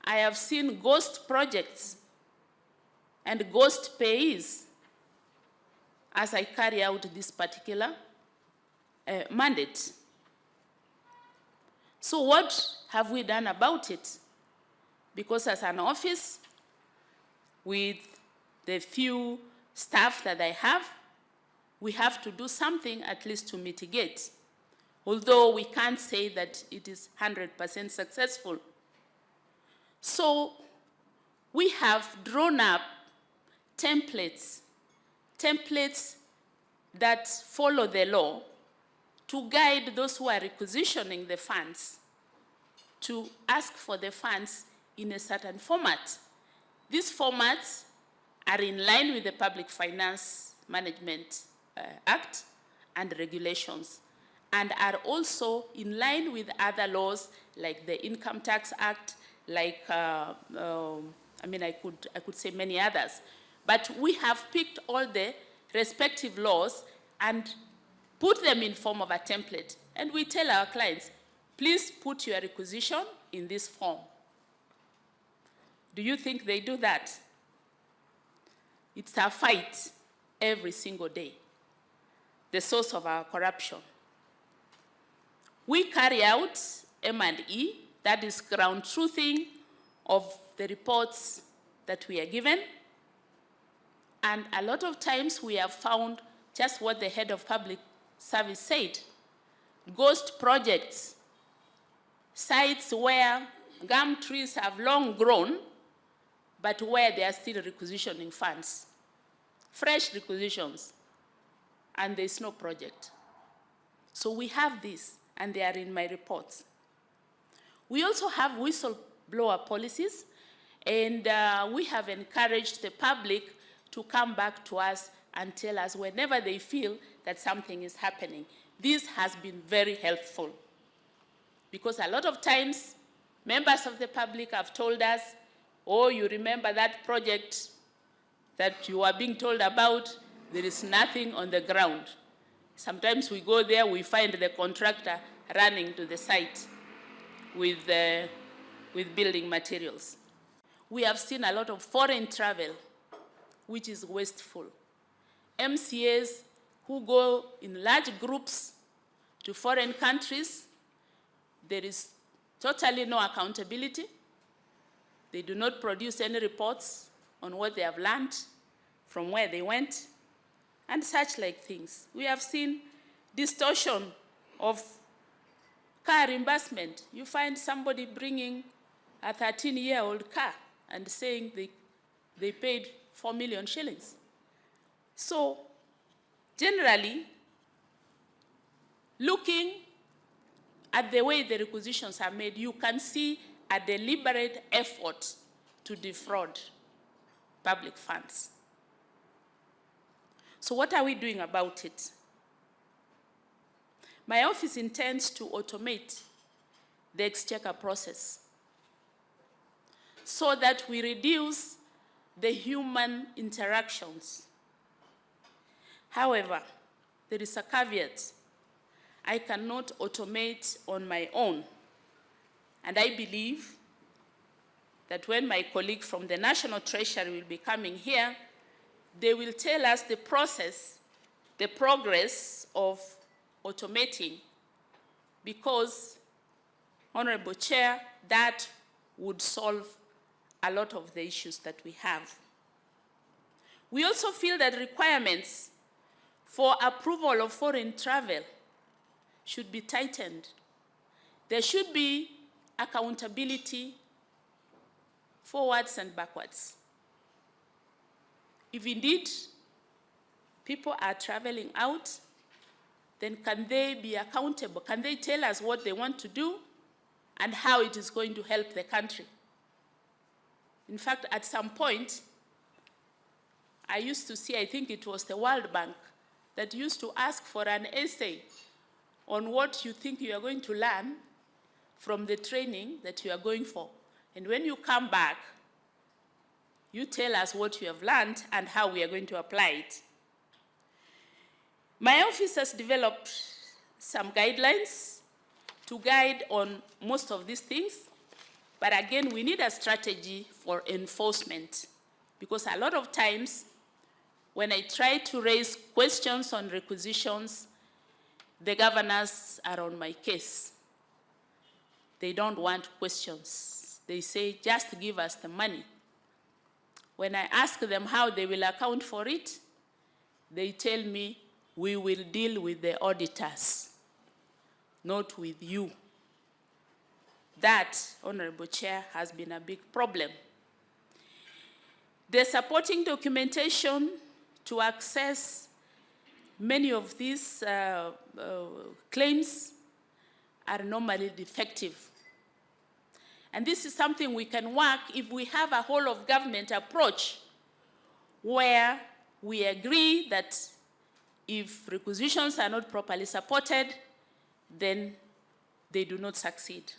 I have seen ghost projects and ghost payees as I carry out this particular mandate. So what have we done about it? Because as an office, with the few staff that I have, we have to do something at least to mitigate, although we can't say that it is 100% successful. So we have drawn up templates that follow the law to guide those who are requisitioning the funds to ask for the funds in a certain format. These formats are in line with the Public Finance Management Act and regulations, and are also in line with other laws like the Income Tax Act, like, I could say many others. But we have picked all the respective laws and put them in form of a template. And we tell our clients, please put your requisition in this form. Do you think they do that? It's a fight every single day, the source of our corruption. We carry out M&E, that is ground truthing of the reports that we are given. And a lot of times we have found just what the head of public service said: ghost projects, sites where gum trees have long grown, but where they are still requisitioning funds, fresh requisitions, and there's no project. So we have this, and they are in my reports. We also have whistleblower policies, and we have encouraged the public to come back to us and tell us whenever they feel that something is happening. This has been very helpful, because a lot of times members of the public have told us, oh, you remember that project that you are being told about, there is nothing on the ground. Sometimes we go there, we find the contractor running to the site with building materials. We have seen a lot of foreign travel, which is wasteful. MCAs who go in large groups to foreign countries, there is totally no accountability. They do not produce any reports on what they have learned from where they went, and such like things. We have seen distortion of car reimbursement. You find somebody bringing a 13-year-old car and saying they paid 4 million shillings. So generally, looking at the way the requisitions are made, you can see a deliberate effort to defraud public funds. So what are we doing about it? My office intends to automate the exchequer process so that we reduce the human interactions. However, there is a caveat. I cannot automate on my own. And I believe that when my colleague from the National Treasury will be coming here, they will tell us the process, the progress of automating, because, Honorable Chair, that would solve a lot of the issues that we have. We also feel that requirements for approval of foreign travel should be tightened. There should be accountability forwards and backwards. If indeed people are traveling out, then can they be accountable? Can they tell us what they want to do and how it is going to help the country? In fact, at some point, I used to see, I think it was the World Bank, that used to ask for an essay on what you think you are going to learn from the training that you are going for. And when you come back, you tell us what you have learned and how we are going to apply it. My office has developed some guidelines to guide on most of these things, But again, we need a strategy for enforcement, because a lot of times when I try to raise questions on requisitions, the governors are on my case. They don't want questions. They say, just give us the money. When I ask them how they will account for it, they tell me, we will deal with the auditors, not with you. That, Honorable Chair, has been a big problem. The supporting documentation to access many of these claims are normally defective. And this is something we can work if we have a whole of government approach where we agree that if requisitions are not properly supported, then they do not succeed.